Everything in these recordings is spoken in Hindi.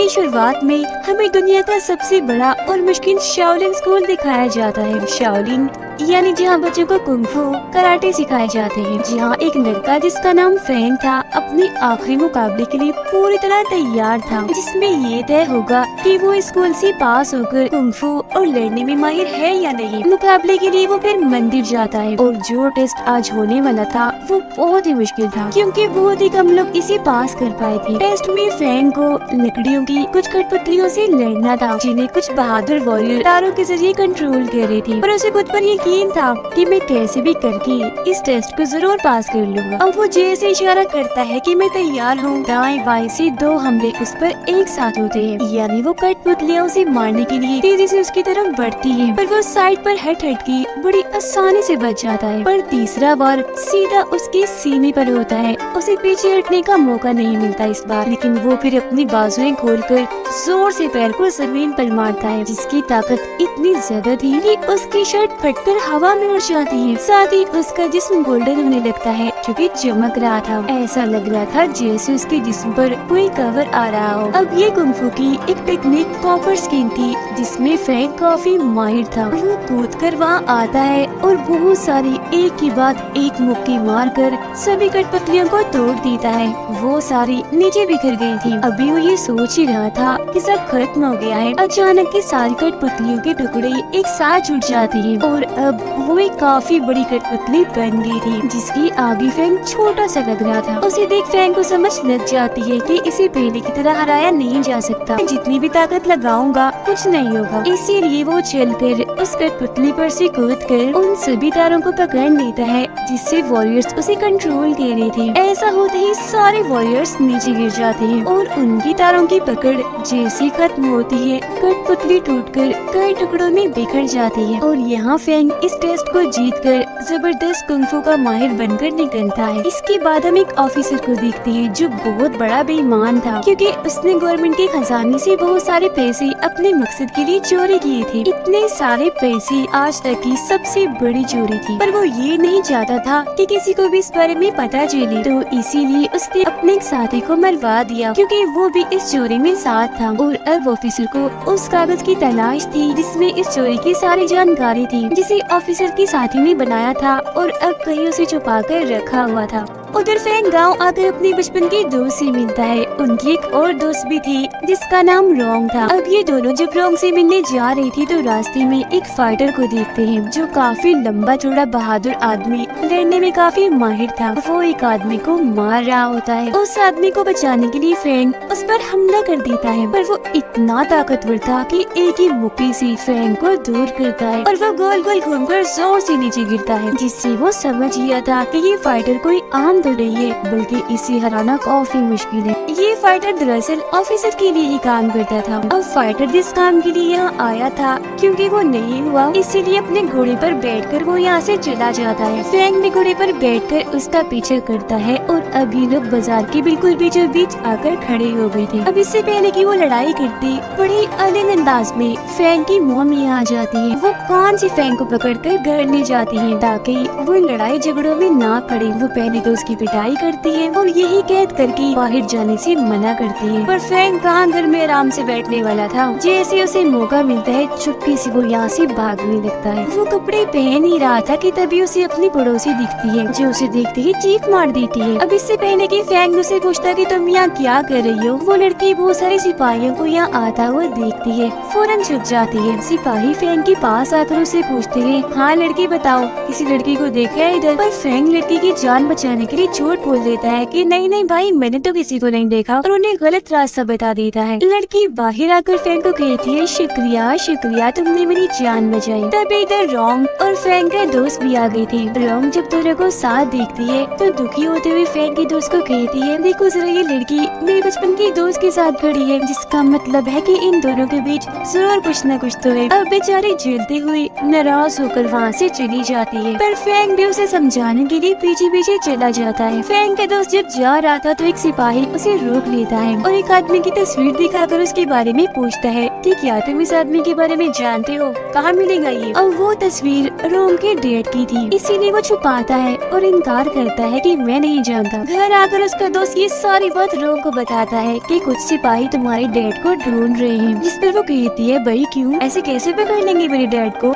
शुरुआत में हमें दुनिया का सबसे बड़ा और मुश्किल शाओलिन स्कूल दिखाया जाता है। शाओलिन यानी जहाँ बच्चों को कुंफू कराटे सिखाए जाते हैं। जहाँ एक लड़का जिसका नाम फैंग था अपने आखिरी मुकाबले के लिए पूरी तरह तैयार था, जिसमें ये तय होगा कि वो स्कूल से पास होकर कुंफू और लड़ने में माहिर है या नहीं। मुकाबले के लिए वो फिर मंदिर जाता है और जो टेस्ट आज होने वाला था वो बहुत ही मुश्किल था, क्योंकि बहुत ही कम लोग इसे पास कर पाए थे। टेस्ट में फैंग को लकड़ियों की कुछ कठपुतलियों से लड़ना था, जिन्हें कुछ बहादुर वॉरियर तारों के जरिए कंट्रोल कर रही थी। पर उसे खुद पर यकीन था कि मैं कैसे भी करके इस टेस्ट को जरूर पास कर लूंगा। अब वो जैसे इशारा करता है कि मैं तैयार हूँ, दाएं बाएं से 2 हमले उस पर एक साथ होते हैं, यानी वो कठपुतलियां उसे मारने के लिए तेजी से उसकी तरफ बढ़ती है, पर वो साइड पर हट के बड़ी आसानी से बच जाता है। पर तीसरा वार सीधा उसके सीने पर होता है, उसे पीछे हटने का मौका नहीं मिलता इस बार, लेकिन वो फिर अपनी बाजुएं खोलकर जोर से पैर को जमीन पर मारता है, जिसकी ताकत इतनी ज्यादा थी कि उसकी शर्ट फटकर हवा में उड़ जाती है। साथ ही उसका जिस्म गोल्डन होने लगता है, क्योंकि चमक रहा था। ऐसा लग रहा था जैसे उसके जिस्म पर कोई कवर आ रहा हो। अब ये कुंफू की एक टेक्निक कॉपर स्किन थी, जिसमें फैंग काफी माहिर था। वो कूद कर वहाँ आता है और बहुत सारी एक के बाद एक मुक्के मारकर सभी कठपुतलियों को तोड़ देता है। वो सारी नीचे बिखर गई थी। अभी वो ये सोच ही रहा था कि सब खत्म हो गया है, अचानक की सारी कठपुतलियों के टुकड़े एक साथ जुट जाते हैं और अब वो एक काफी बड़ी कठपुतली बन गई थी, जिसकी आगे फैंग छोटा सा लग रहा था। उसे देख फैंग को समझ लग जाती है कि इसे पहले की तरह हराया नहीं जा सकता। जितनी भी ताकत लगाऊंगा कुछ नहीं होगा। इसीलिए वो चलकर उस कठपुतली पर से कूदकर उन सभी तारों को पकड़ लेता है, जिससे वॉरियर्स उसे कंट्रोल कर रहे थे। ऐसा होते ही सारे वॉरियर्स नीचे गिर जाते हैं और उनकी तारों की पकड़ जैसी खत्म होती है, कठपुतली टूटकर कई टुकड़ों में बिखर जाती है। और यहाँ फैंग इस टेस्ट को जीतकर जबरदस्त कुंफू का माहिर बनकर निकलता है। इसके बाद हम एक ऑफिसर को देखते हैं जो बहुत बड़ा बेईमान था, क्योंकि उसने गवर्नमेंट के खजाने से बहुत सारे पैसे अपने मकसद के लिए चोरी किए थे। इतने सारे पैसे आज तक की सबसे बड़ी चोरी थी, पर वो ये नहीं चाहता था कि किसी को भी इस बारे में पता चले, तो इसीलिए उसने अपने एक साथी को मरवा दिया, क्योंकि वो भी इस चोरी में साथ था। और अब ऑफिसर को उस कागज की तलाश थी जिसमें इस चोरी की सारी जानकारी थी, जिसे ऑफिसर की साथी ने बनाया था और अब कहीं उसे छुपा कर रखा हुआ था। उधर फैंग गांव आकर अपने बचपन के दोस्त से मिलता है। उनकी एक और दोस्त भी थी जिसका नाम रोंग था। अब ये दोनों जब रोंग से मिलने जा रही थी तो रास्ते में एक फाइटर को देखते हैं जो काफी लंबा चौड़ा बहादुर आदमी, लड़ने में काफी माहिर था। वो एक आदमी को मार रहा होता है। उस आदमी को बचाने के लिए फैंग उस पर हमला कर देता है, पर वो इतना ताकतवर था कि एक ही मुक्के से फैंग को दूर करता है और वो गोल गोल घूमकर जोर से नीचे गिरता है, जिससे वो समझ गया था कि ये फाइटर कोई आम तो नहीं है, बल्कि इसे हराना काफी मुश्किल है। ये फाइटर दरअसल ऑफिसर के लिए ही काम करता था। अब फाइटर जिस काम के लिए यहाँ आया था, क्योंकि वो नहीं हुआ, इसीलिए अपने घोड़े पर बैठकर वो यहाँ से चला जाता है। फैंग भी घोड़े पर बैठकर उसका पीछा करता है और अब ये लोग बाजार के बिल्कुल बीचों बीच आकर खड़े हो गए थे। अब इससे पहले कि वो लड़ाई करते, बड़ी अलग अंदाज में फैंग की मम्मी आ जाती है। वो कान से फैंग को पकड़कर घर ले जाती है ताकि वो लड़ाई झगड़ों में ना पड़े। वो पहले तो उसकी पिटाई करती है और यही कैद करके बाहर जाने से मना करती है, पर फैंग कहाँ घर में आराम से बैठने वाला था। जैसे उसे मौका मिलता है चुपके से वो यहाँ से भागने लगता है। वो कपड़े पहन ही रहा था कि तभी उसे अपनी पड़ोसी दिखती है, जो उसे देखते ही चीख मार देती है। अब इससे पहले कि फैंग उसे पूछता कि तुम यहाँ क्या कर रही हो, वो लड़की बहुत सारे सिपाहियों को यहाँ आता हुआ देखती है, फौरन छुप जाती है। सिपाही फैंग के पास आकर उसे पूछते हैं, हाँ लड़की बताओ, किसी लड़की को देखा है इधर? पर फैंग लड़की की जान बचाने के लिए झूठ बोल देता है कि नहीं नहीं भाई, मैंने तो किसी को नहीं देखा, और उन्हें गलत रास्ता बता देता है। लड़की बाहर आकर फैंग को कहती है, शुक्रिया शुक्रिया, तुमने मेरी जान बचाई। तब इधर रोंग और फैंग के दोस्त भी आ गए थे। रोंग जब दोनों को साथ देखती है तो दुखी होते हुए फैंग के दोस्त को कहती है, देखो जरा ये लड़की मेरे बचपन की दोस्त के साथ खड़ी है, जिसका मतलब है कि इन दोनों के बीच जरूर कुछ न कुछ तो है। अब बेचारी झेलते हुए नाराज होकर वहाँ से चली जाती है, पर फैंग भी उसे समझाने के लिए पीछे पीछे चला जाता है। फैंग का दोस्त जब जा रहा था तो एक सिपाही उसे रोक लेता है और एक आदमी की तस्वीर दिखाकर उसके बारे में पूछता है कि क्या तुम इस आदमी के बारे में जानते हो, कहाँ मिलेगा ये। और वो तस्वीर रोम के डैड की थी, इसीलिए वो छुपाता है और इनकार करता है कि मैं नहीं जानता। घर आकर उसका दोस्त ये सारी बात रोम को बताता है कि कुछ सिपाही तुम्हारे डैड को ढूंढ रहे हैं, जिस पर वो कहती है भाई क्यों, ऐसे कैसे पकड़ लेंगे मेरे डैड को।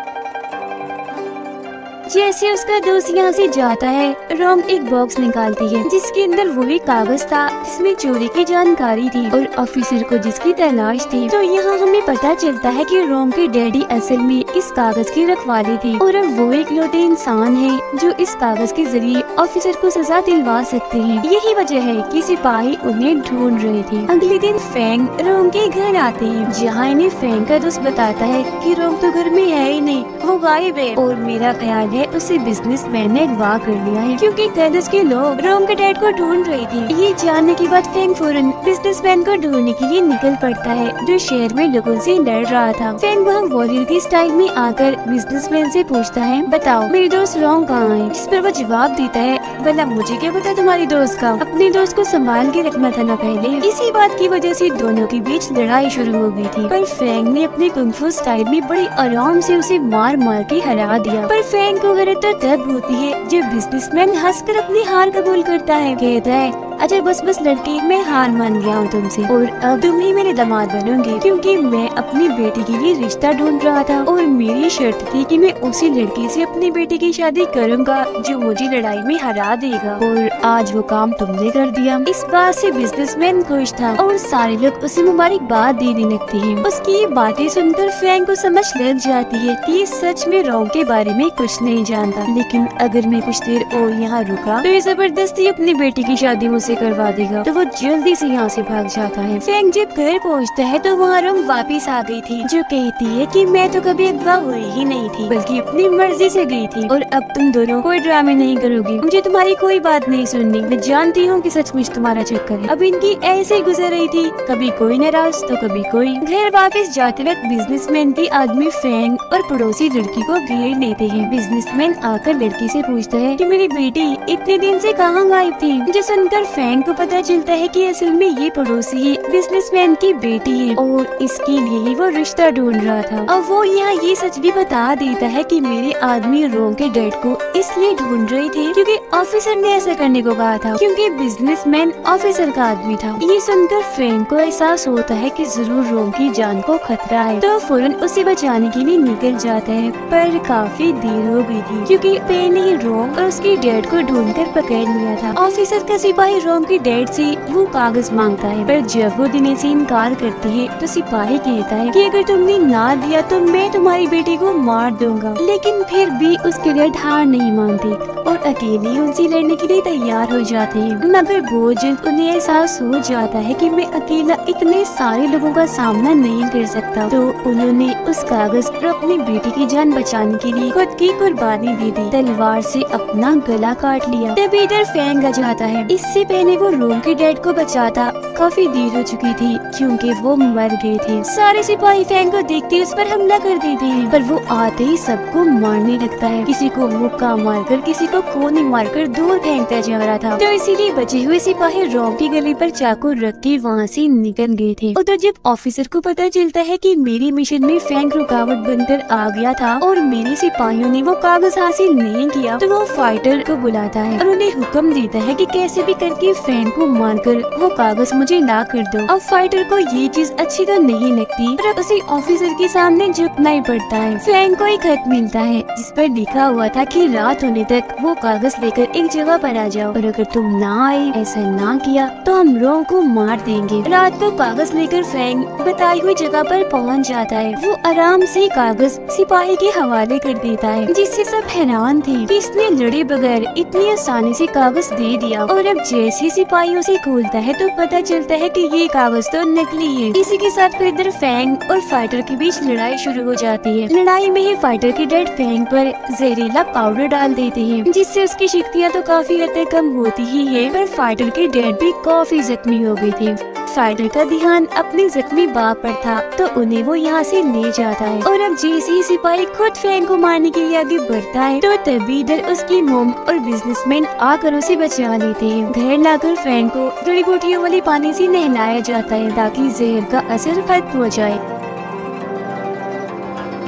जैसे उसका दोस्त यहाँ से जाता है, रोम एक बॉक्स निकालती है जिसके अंदर वही कागज था जिसमें चोरी की जानकारी थी और ऑफिसर को जिसकी तलाश थी। तो यहाँ हमें पता चलता है कि रोम के डैडी असल में इस कागज की रखवाली थी और अब वो एक लौटे इंसान है जो इस कागज के जरिए ऑफिसर को सजा दिलवा सकते हैं। यही वजह है कि सिपाही उन्हें ढूंढ रहे थे। अगले दिन फैंग रोम के घर आते हैं, जहाँ इन्हें फैंग का दोस्त बताता है कि रोम तो घर में है ही नहीं, वो गायब है और मेरा ख्याल है उसे बिजनेसमैन ने अगवा कर लिया है, क्योंकि कल उसके लोग रोम के डैड को ढूंढ रहे थे। ये जानने के बाद फैंग फौरन बिजनेसमैन को ढूंढने के लिए निकल पड़ता है जो शहर में लोगों से लड़ रहा था। फैंग वहाँ वॉरियर की स्टाइल में आकर बिजनेसमैन से पूछता है बताओ मेरे दोस्त रोम कहाँ है, जिस पर वो जवाब देता है भला मुझे क्या पता तुम्हारी दोस्त का, अपने दोस्त को संभाल के रखना था ना पहले। इसी बात की वजह से दोनों के बीच लड़ाई शुरू हो गई थी, पर फैंग ने अपने कुंग-फू स्टाइल में बड़ी आराम से उसे मार मार के हरा दिया। पर फैंग को गलत तो तब होती है जब बिजनेसमैन हंसकर अपनी हार कबूल करता है, कहता है अच्छा बस लड़की मैं हार मान गया हूँ तुमसे और अब तुम ही मेरे दामाद बनोगे, क्योंकि मैं अपनी बेटी के लिए रिश्ता ढूंढ रहा था और मेरी शर्त थी कि मैं उसी लड़की से अपनी बेटी की शादी करूँगा जो मुझे लड़ाई में हरा देगा, और आज वो काम तुमने कर दिया। इस बात से बिजनेसमैन खुश था और सारे लोग उसे मुबारकबाद देने लगते हैं। उसकी ये बातें सुनकर फैंग को समझ लग जाती है कि सच में रोम के बारे में कुछ नहीं जानता, लेकिन अगर मैं कुछ देर और यहाँ रुका तो ये जबरदस्ती अपनी बेटी की शादी मुझसे करवा देगा, तो वो जल्दी से यहाँ से भाग जाता है। फैंग जब घर पहुँचता है तो वहाँ रोम वापिस आ गई थी, जो कहती है कि मैं तो कभी अगवा हुई ही नहीं थी बल्कि अपनी मर्जी से गई थी, और अब तुम दोनों कोई ड्रामे नहीं करोगी, मुझे तुम्हारी कोई बात नहीं सुननी, मैं जानती हूँ कि सचमुच तुम्हारा चक्कर है। अब इनकी ऐसे ही गुजर रही थी, कभी कोई नाराज तो कभी कोई। घर वापस जाते वक्त बिजनेसमैन के आदमी फैंग और पड़ोसी लड़की को घेर लेते हैं। बिजनेसमैन आकर लड़की से पूछता है कि मेरी बेटी इतने दिन से कहाँ गायब थी, जो सुनकर फैंग को पता चलता है कि असल में ये पड़ोसी बिजनेसमैन की बेटी है और इसके लिए ही वो रिश्ता ढूंढ रहा था। अब वो यहाँ ये सच भी बता देता है कि मेरे आदमी रोम के डैड को इसलिए ढूंढ रहे थे क्योंकि ऑफिसर ने ऐसा करने को कहा था, क्योंकि बिजनेसमैन ऑफिसर का आदमी था। ये सुनकर फैंग को एहसास होता है कि जरूर रोम की जान को खतरा है, तो फौरन उसे बचाने के लिए निकल जाता है, पर काफी देर हो गई थी क्योंकि पहले ही रोम और उसके डैड को ढूंढकर पकड़ लिया था। ऑफिसर का सिपाही रोम के डैड से वो कागज मांगता है, पर जब वो देने से इनकार करती है तो सिपाही कहता है कि अगर तुमने ना दिया तो मैं तुम्हारी बेटी को मार दूंगा। लेकिन फिर भी उसके डैड हार नहीं मानते और अकेले उनसे लड़ने के लिए तैयार हो जाते हैं, मगर बहुत जल्द उन्हें एहसास हो जाता है कि मैं अकेला इतने सारे लोगों का सामना नहीं कर सकता, तो उन्होंने उस कागज पर अपनी बेटी की जान बचाने के लिए खुद की कुर्बानी दे दी, तलवार से अपना गला काट लिया। तब इधर फैंग आ जाता है। इससे पहले वो रोम के डैड को बचाता काफी देर हो चुकी थी क्योंकि वो मर गए थे। सारे सिपाही फैंग को देखते उस पर हमला कर देते हैं, पर वो आते ही सबको मारने लगता है, किसी को मुक्का मारकर किसी को कोने मारकर दूर फेंकता जा रहा था। तो इसीलिए बचे हुए सिपाही रोम की गले पर चाकू रख के वहाँ से निकल गए थे। उधर जब ऑफिसर को पता चलता है कि मेरे मिशन में फैंग रुकावट बनकर आ गया था और मेरे सिपाहियों ने वो कागज हासिल नहीं किया, तो वो फाइटर को बुलाता है और उन्हें हुक्म देता है कि कैसे भी करके फैंग को मारकर वो कागज मुझे ला कर दो। अब फाइटर को ये चीज अच्छी तो नहीं लगती, पर उसे ऑफिसर के सामने झुकना ही पड़ता है। फैंग को एक खत मिलता है जिस पर लिखा हुआ था कि रात होने तक वो कागज लेकर एक जगह पर आ जाओ, और अगर तुम ना आए, ऐसा ना किया तो हम रोम को मार देंगे। रात को कागज लेकर फैंग बताई हुई जगह पर पहुंच जाता है। वो आराम से कागज सिपाही के हवाले कर देता है, जिससे सब हैरान थे कि इसने लड़े बगैर इतनी आसानी से कागज दे दिया। और अब जैसे सिपाही उसे खोलता है तो पता चलता है कि ये कागज तो नकली है। इसी के साथ फिर इधर फैंग और फाइटर के बीच लड़ाई शुरू हो जाती है। लड़ाई में ही फाइटर के डैड फैंग पर जहरीला पाउडर डाल देते हैं, जिससे उसकी शक्तियाँ तो काफी हद तक कम होती ही है, पर फाइटर के डैड भी काफी जख्मी हो गए थे। फाइटर का ध्यान अपने जख्मी बाप पर था तो उन्हें वो यहाँ से ले जाता है। और अब जैसे ही सिपाही खुद फैंग को मारने के लिए आगे बढ़ता है तो तभी इधर उसकी मोम और बिजनेसमैन आकर उसे बचा लेते हैं। घर लाकर फैंग को जड़ी बूटियों वाले पानी से नहलाया जाता है ताकि जहर का असर खत्म हो जाए।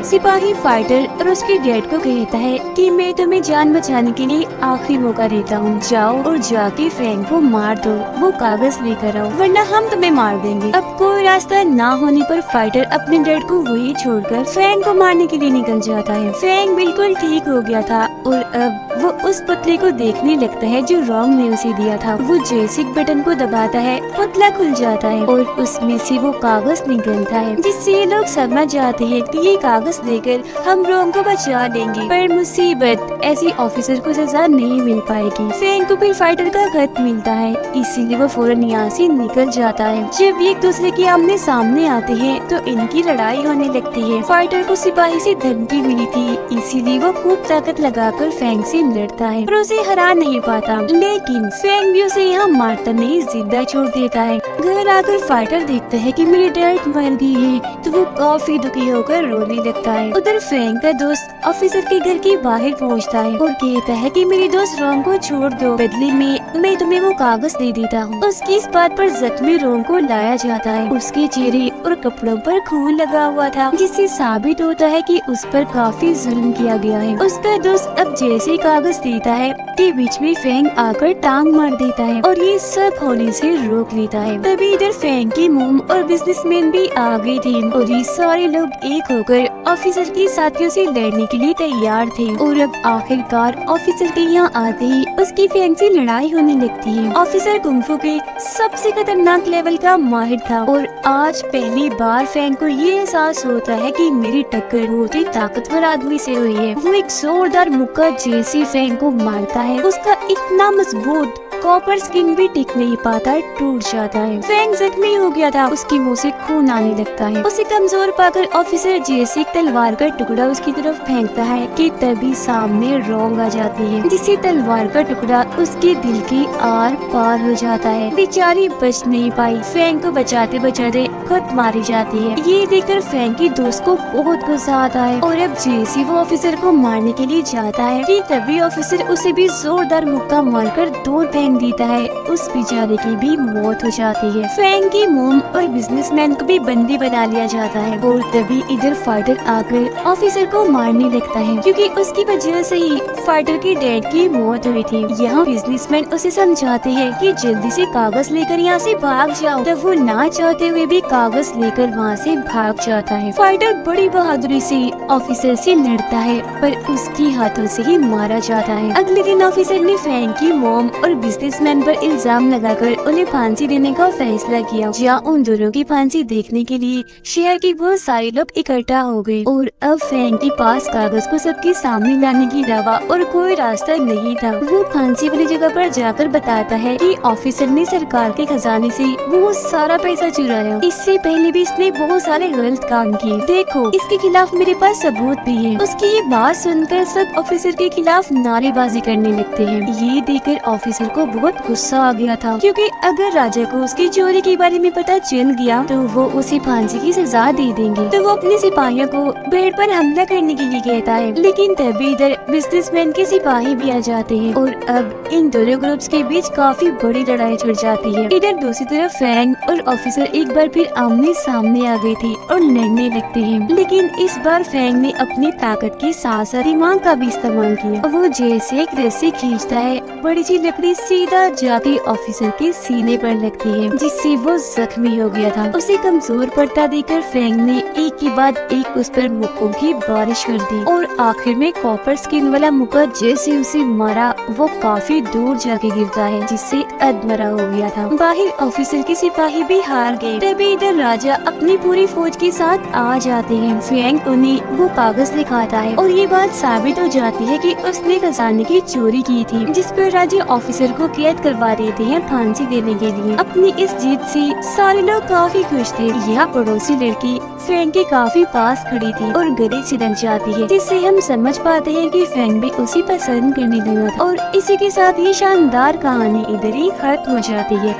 सिपाही फाइटर और उसके डैड को कहता है कि मैं तुम्हें जान बचाने के लिए आखिरी मौका देता हूँ, जाओ और जाके फैंग को मार दो, वो कागज लेकर आओ वरना हम तुम्हें मार देंगे। अब कोई रास्ता ना होने पर फाइटर अपने डैड को वही छोड़कर फैंग को मारने के लिए निकल जाता है। फैंग बिल्कुल ठीक हो गया था और अब वो उस पुतले को देखने लगता है जो रॉन्ग ने उसे दिया था। वो जैसे बटन को दबाता है पुतला खुल जाता है और उसमें से वो कागज निकलता है जिससे ये लोग समझ जाते हैं कि ये कागज देकर हम रोंग को बचा लेंगे। पर मुसीबत, ऐसी ऑफिसर को सजा नहीं मिल पाएगी। फैंग को फिर फाइटर का खत मिलता है इसीलिए वो फौरन यहाँ से निकल जाता है। जब ये एक दूसरे के आमने सामने आते हैं तो इनकी लड़ाई होने लगती है। फाइटर को सिपाही से धमकी मिली थी इसीलिए वो खूब ताकत लगाकर फैंग से लड़ता है पर उसे हरा नहीं पाता। लेकिन फैंग भी उसे यहाँ मारता नहीं जिंदा छोड़ देता है। घर आकर फाइटर देखता है कि मेरी डैड मर गई है तो वो काफी दुखी होकर रोने लगता है। उधर फैंग का दोस्त ऑफिसर के घर के बाहर पहुंचता है और कहता है कि मेरी दोस्त रोंग को छोड़ दो, बदले में मैं तुम्हें वो कागज दे देता हूँ। उसकी इस बात पर जख्मी रोंग को लाया जाता है। उसके चेहरे और कपड़ों पर खून लगा हुआ था जिससे साबित होता है कि उस पर काफी जुल्म किया गया है। उसका दोस्त अब जैसे ही कागज देता है के बीच में फैंग आकर टांग मार देता है और ये सब होने से रोक लेता है। तभी इधर फैंग की मोम और बिजनेसमैन भी आ गए थे और ये सारे लोग एक होकर ऑफिसर के साथियों से लड़ने के लिए तैयार थे। और अब आखिरकार ऑफिसर के यहाँ आते ही उसकी फैंग से लड़ाई होने लगती है। ऑफिसर कुंफू के सबसे खतरनाक लेवल का माहिर था और आज पहली बार फैंग को ये एहसास होता है कि मेरी टक्कर बहुत ही ताकतवर आदमी से हुई है। वो एक जोरदार मुक्का जैसे फैंग को मारता है, उसका इतना मजबूत कॉपर स्किन भी टिक नहीं पाता है, टूट जाता है। फैंग जख्मी हो गया था, उसकी मुंह से खून आने लगता है। उसे कमजोर पाकर ऑफिसर जैसे तलवार का टुकड़ा उसकी तरफ फेंकता है कि तभी सामने रोंग आ जाती है जिससे तलवार का टुकड़ा उसके दिल की आर पार हो जाता है। बेचारी बच नहीं पाई, फैंग को बचाते बचाते खुद मारी जाती है। ये देखकर फैंग की दोस्त को बहुत गुस्सा आता है और अब जैसे वो ऑफिसर को मारने के लिए जाता है कि तभी ऑफिसर उसे भी जोरदार मुक्का मारकर दूर फेंक देता है। उस बेचारे की भी मौत हो जाती है। फैंग की मोम और बिजनेसमैन को भी बंदी बना लिया जाता है और तभी इधर फाइटर आकर ऑफिसर को मारने लगता है क्योंकि उसकी वजह से ही फाइटर के डैड की मौत हुई थी। यहाँ बिजनेसमैन उसे समझाते हैं कि जल्दी से कागज लेकर यहाँ से भाग जाओ, तब वो ना चाहते हुए भी कागज लेकर वहाँ से भाग जाता है। फाइटर बड़ी बहादुरी से ऑफिसर से लड़ता है पर उसकी हाथों से ही मारा जाता है। अगले दिन ऑफिसर ने फैंग की मोम और बिजनेसमैन पर इल्जाम लगाकर उन्हें फांसी देने का फैसला किया। जहाँ उन दोनों की फांसी देखने के लिए शहर के बहुत सारे लोग इकट्ठा हो गए और अब फैंग के पास कागज को सबके सामने लाने की दवा और कोई रास्ता नहीं था। वो फांसी वाली जगह पर जाकर बताता है कि ऑफिसर ने सरकार के खजाने से बहुत सारा पैसा चुराया, इससे पहले भी इसने बहुत सारे गलत काम किए, देखो इसके खिलाफ मेरे पास सबूत भी है। उसकी ये बात सुनकर सब ऑफिसर के खिलाफ नारेबाजी करने लगते हैं। ये देखकर ऑफिसर को बहुत गुस्सा आ गया था क्योंकि अगर राजा को उसकी चोरी के बारे में पता चल गया तो वो उसे फांसी की सजा दे देंगे। तो वो अपने सिपाहियों को भीड़ पर हमला करने के लिए कहता है, लेकिन तभी इधर बिजनेसमैन के सिपाही भी आ जाते हैं और अब इन दोनों ग्रुप्स के बीच काफी बड़ी लड़ाई छिड़ जाती है। इधर दूसरी तरफ फैंग और ऑफिसर एक बार फिर आमने सामने आ गए थे और लड़ने लगते हैं, लेकिन इस बार फैंग ने अपनी ताकत के साथ साथ दिमाग का भी इस्तेमाल किया। वो जैसे एक रस्सी खींचता है, बड़ी सी लकड़ी सीधा जाके ऑफिसर के सीने पर लगती है जिससे वो जख्मी हो गया था। उसे कमजोर पड़ता देखकर फैंग ने एक के बाद एक उस पर मुक्कों की बारिश कर दी और आखिर में कॉपर स्किन वाला मुक्का जैसे उसे मारा वो काफी दूर जाके गिरता है जिससे अधमरा हो गया था। बाहर ऑफिसर के सिपाही भी हार गए। तभी इधर राजा अपनी पूरी फौज के साथ आ जाते हैं। फैंग उन्हें वो कागज दिखाता है और ये बात साबित हो जाती है कि उसने खजाने की चोरी की थी, जिस पर राजा ऑफिसर को कैद करवा देते हैं फांसी देने के लिए। अपनी इस जीत से सारे लोग काफी खुश थे। यह पड़ोसी लड़की फैंग के काफी पास खड़ी थी और गले से लग जाती है, जिससे हम समझ पाते हैं कि फैंग भी उसी पसंद करने लगा था। और इसी के साथ ये शानदार कहानी इधर ही खत्म हो जाती है।